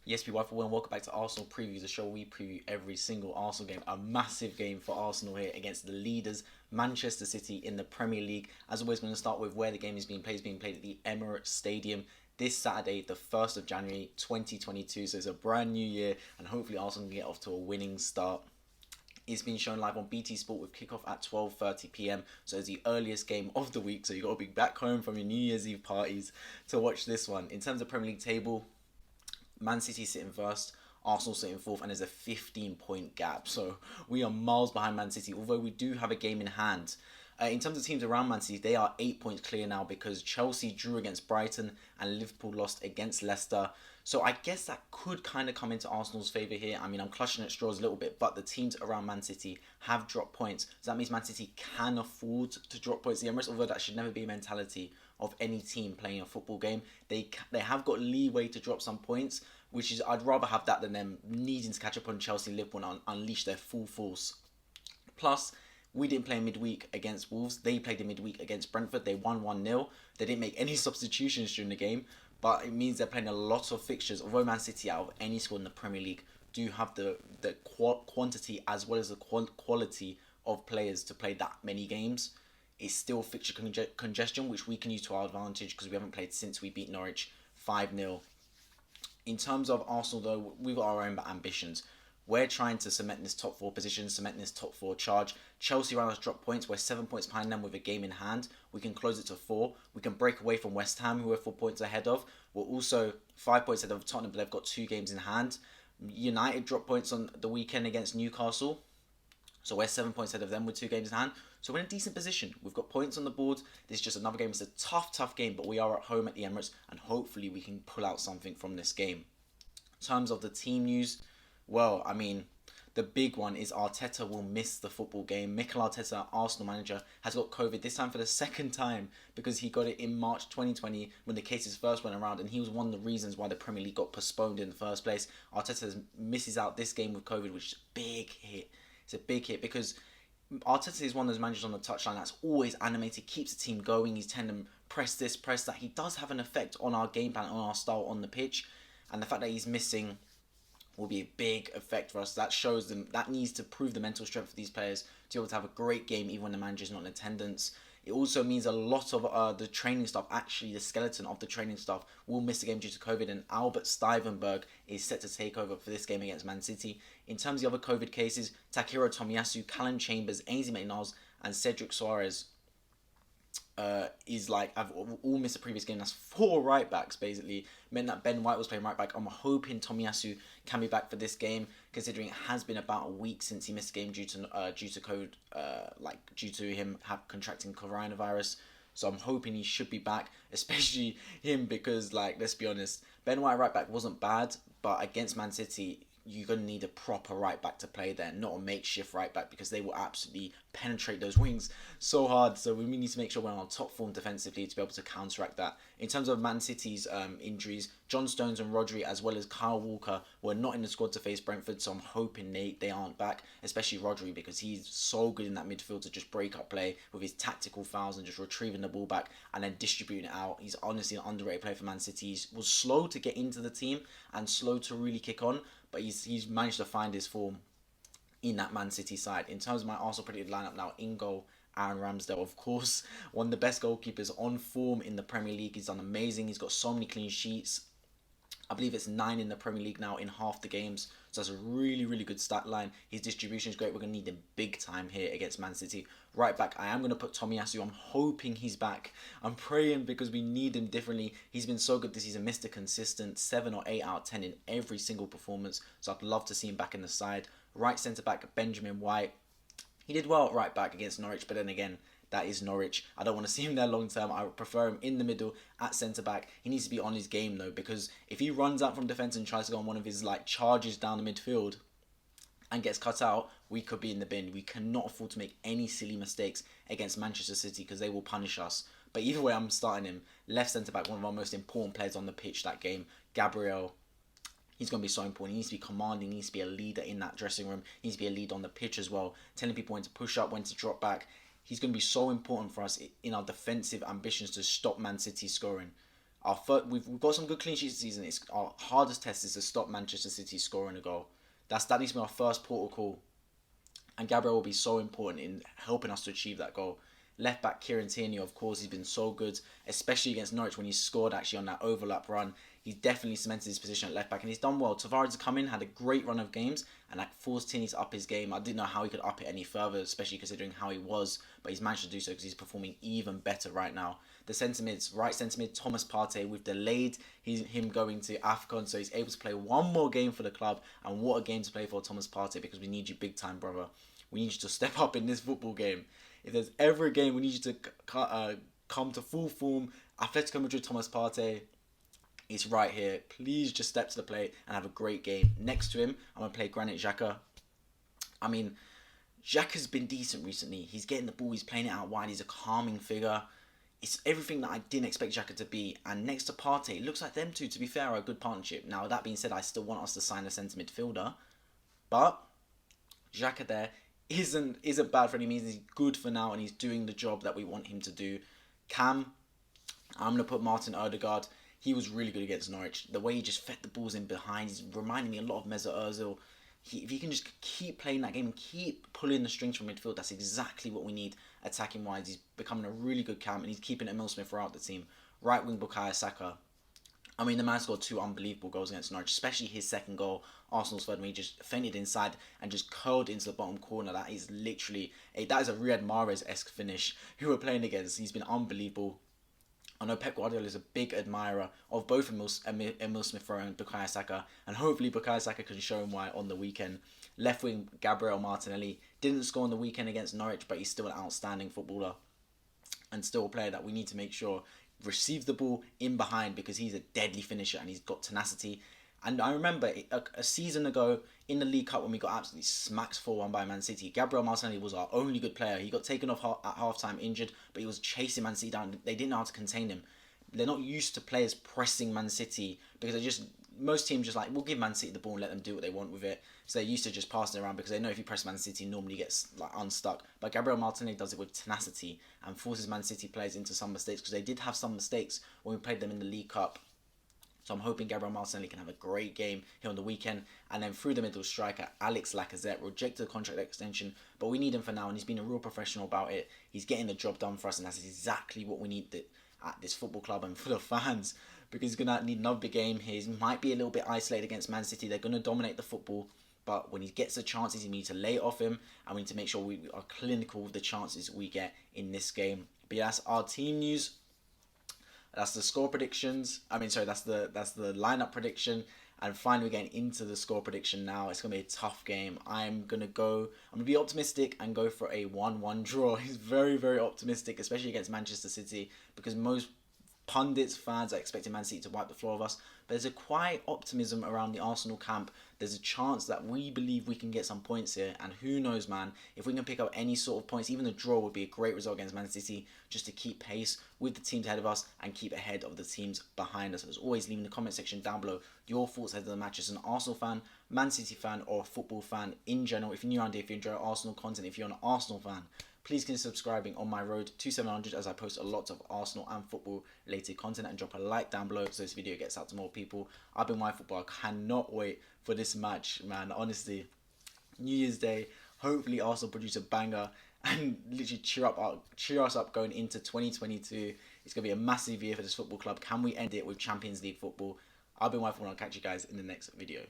Yes, people, and welcome back to Arsenal Previews, the show we preview every single Arsenal game. A massive game for Arsenal here against the leaders, Manchester City, in the Premier League. As always, we're going to start with where the game is being played. It's being played at the Emirates Stadium this Saturday, the 1st of January 2022. So it's a brand new year, and hopefully Arsenal can get off to a winning start. It's been shown live on BT Sport with kickoff at 12:30 p.m. So it's the earliest game of the week. So you got to be back home from your New Year's Eve parties to watch this one. In terms of Premier League table, Man City sitting first, Arsenal sitting fourth, and there's a 15-point gap. So we are miles behind Man City, although we do have a game in hand. In terms of teams around Man City, they are 8 points clear now because Chelsea drew against Brighton and Liverpool lost against Leicester. So I guess that could kind of come into Arsenal's favour here. I mean, I'm clutching at straws a little bit, but the teams around Man City have dropped points. So that means Man City can afford to drop points at the Emirates, although that should never be a mentality of any team playing a football game. They have got leeway to drop some points, which is, I'd rather have that than them needing to catch up on Chelsea and Liverpool and unleash their full force. Plus, we didn't play midweek against Wolves. They played in midweek against Brentford. They won 1-0. They didn't make any substitutions during the game, but it means they're playing a lot of fixtures. Although Man City, out of any squad in the Premier League, do have the quantity as well as the quality of players to play that many games, it's still fixture congestion, which we can use to our advantage because we haven't played since we beat Norwich 5-0. In terms of Arsenal, though, we've got our own ambitions. We're trying to cement this top four position, cement this top four charge. Chelsea around us drop points. We're 7 points behind them with a game in hand. We can close it to 4. We can break away from West Ham, who we're 4 points ahead of. We're also 5 points ahead of Tottenham, but they've got 2 games in hand. United dropped points on the weekend against Newcastle. So we're 7 points ahead of them with 2 games in hand. So we're in a decent position. We've got points on the board. This is just another game. It's a tough game, but we are at home at the Emirates, and hopefully we can pull out something from this game. In terms of the team news, well, I mean, the big one is Arteta will miss the football game. Mikel Arteta, Arsenal manager, has got COVID, this time for the second time, because he got it in March 2020 when the cases first went around, and he was one of the reasons why the Premier League got postponed in the first place. Arteta misses out this game with COVID, which is a big hit. It's a big hit because Arteta is one of those managers on the touchline that's always animated, keeps the team going. He's telling them, press this, press that. He does have an effect on our game plan, on our style on the pitch. And the fact that he's missing will be a big effect for us. That shows them, that needs to prove the mental strength of these players to be able to have a great game even when the manager's not in attendance. It also means a lot of the training staff, actually the skeleton of the training staff, will miss the game due to COVID, and Albert Stivenberg is set to take over for this game against Man City. In terms of the other COVID cases, Takehiro Tomiyasu, Callum Chambers, Ainsley Maitland-Niles and Cedric Soares is like, I've all missed a previous game. That's 4 right backs basically. Meant that Ben White was playing right back. I'm hoping Tomiyasu can be back for this game, considering it has been about a week since he missed a game due to COVID, due to him contracting coronavirus. So I'm hoping he should be back, especially him, because, like, let's be honest, Ben White right back wasn't bad, but against Man City, you're going to need a proper right back to play there, not a makeshift right back, because they will absolutely penetrate those wings so hard. So we need to make sure we're on top form defensively to be able to counteract that. In terms of Man City's injuries, John Stones and Rodri, as well as Kyle Walker, were not in the squad to face Brentford, so I'm hoping they aren't back, especially Rodri, because he's so good in that midfield to just break up play with his tactical fouls and just retrieving the ball back and then distributing it out. He's honestly an underrated player for Man City. He was slow to get into the team and slow to really kick on, but he's managed to find his form in that Man City side. In terms of my Arsenal predicted lineup now, in goal, Aaron Ramsdale, of course, one of the best goalkeepers on form in the Premier League. He's done amazing. He's got so many clean sheets. I believe it's 9 in the Premier League now in half the games. So that's a really good stat line. His distribution is great. We're going to need him big time here against Man City. Right back, I am going to put Tomiyasu. I'm hoping he's back. I'm praying because we need him differently. He's been so good this season. Mr. Consistent, 7 or 8 out of 10 in every single performance. So I'd love to see him back in the side. Right centre back, Benjamin White. He did well at right back against Norwich, but then again, that is Norwich. I don't want to see him there long term. I would prefer him in the middle at centre back. He needs to be on his game though, because if he runs out from defence and tries to go on one of his charges down the midfield and gets cut out, we could be in the bin. We cannot afford to make any silly mistakes against Manchester City because they will punish us. But either way, I'm starting him. Left centre back, one of our most important players on the pitch that game, Gabriel. He's going to be so important. He needs to be commanding. He needs to be a leader in that dressing room. He needs to be a leader on the pitch as well, telling people when to push up, when to drop back. He's going to be so important for us in our defensive ambitions to stop Man City scoring. We've got some good clean sheets this season. It's our hardest test is to stop Manchester City scoring a goal. That needs to be our first portal call, and Gabriel will be so important in helping us to achieve that goal. Left back Kieran Tierney, of course, he's been so good, especially against Norwich when he scored actually on that overlap run. He's definitely cemented his position at left back, and he's done well. Tavares has come in, had a great run of games, and that forced Tierney to up his game. I didn't know how he could up it any further, especially considering how he was, but he's managed to do so because he's performing even better right now. The centre mids, right centre mid, Thomas Partey, we've delayed him going to AFCON, so he's able to play one more game for the club, and what a game to play for Thomas Partey, because we need you big time, brother. We need you to step up in this football game. If there's ever a game we need you to come to full form, Atletico Madrid, Thomas Partey, it's right here. Please just step to the plate and have a great game. Next to him, I'm going to play Granit Xhaka. I mean, Xhaka's been decent recently. He's getting the ball, he's playing it out wide, he's a calming figure. It's everything that I didn't expect Xhaka to be. And next to Partey, it looks like them two, to be fair, are a good partnership. Now, that being said, I still want us to sign a centre midfielder. But Xhaka there isn't bad for any means. He's good for now and he's doing the job that we want him to do. Cam, I'm going to put Martin Odegaard. He was really good against Norwich. The way he just fed the balls in behind, he's reminding me a lot of Mesut Ozil. If he can just keep playing that game and keep pulling the strings from midfield, that's exactly what we need attacking wise. He's becoming a really good Cam and he's keeping Emil Smith throughout the team. Right wing Bukayo Saka. I mean, the man scored 2 unbelievable goals against Norwich, especially his second goal, Arsenal's third, when he just feinted inside and just curled into the bottom corner. That is literally, that is a Riyad Mahrez-esque finish who we're playing against. He's been unbelievable. I know Pep Guardiola is a big admirer of both Emil Smith Rowe and Bukayo Saka, and hopefully Bukayo Saka can show him why on the weekend. Left wing Gabriel Martinelli didn't score on the weekend against Norwich, but he's still an outstanding footballer and still a player that we need to make sure receives the ball in behind, because he's a deadly finisher and he's got tenacity. And I remember a season ago in the League Cup when we got absolutely smacked 4-1 by Man City, Gabriel Martinelli was our only good player. He got taken off at half-time injured, but he was chasing Man City down. They didn't know how to contain him. They're not used to players pressing Man City, because most teams just like, we'll give Man City the ball and let them do what they want with it. So they're used to just passing it around, because they know if you press Man City, normally gets like unstuck. But Gabriel Martinelli does it with tenacity and forces Man City players into some mistakes, because they did have some mistakes when we played them in the League Cup. So I'm hoping Gabriel Martinelli can have a great game here on the weekend. And then through the middle striker, Alex Lacazette rejected the contract extension, but we need him for now, and he's been a real professional about it. He's getting the job done for us, and that's exactly what we need at this football club and for the fans, because he's going to need another big game. He might be a little bit isolated against Man City. They're going to dominate the football, but when he gets the chances, we need to lay it off him, and we need to make sure we are clinical with the chances we get in this game. But yeah, that's our team news. That's the score predictions. That's the lineup prediction. And finally, we're getting into the score prediction now. It's going to be a tough game. I'm going to be optimistic and go for a 1-1 draw. He's very, very optimistic, especially against Manchester City, because most pundits, fans are expecting Man City to wipe the floor of us. But there's a quiet optimism around the Arsenal camp. There's a chance that we believe we can get some points here. And who knows, man, if we can pick up any sort of points, even a draw would be a great result against Man City, just to keep pace with the teams ahead of us and keep ahead of the teams behind us. As always, leave in the comment section down below your thoughts ahead of the match as an Arsenal fan, Man City fan, or a football fan in general. If you're new around here, if you enjoy Arsenal content, if you're an Arsenal fan, please consider subscribing on my road to 700, as I post a lot of Arsenal and football related content, and drop a like down below so this video gets out to more people. I've been Football. I cannot wait for this match, man. Honestly, New Year's Day, hopefully Arsenal produce a banger and literally cheer us up going into 2022. It's going to be a massive year for this football club. Can we end it with Champions League football? I've been Football. I'll catch you guys in the next video.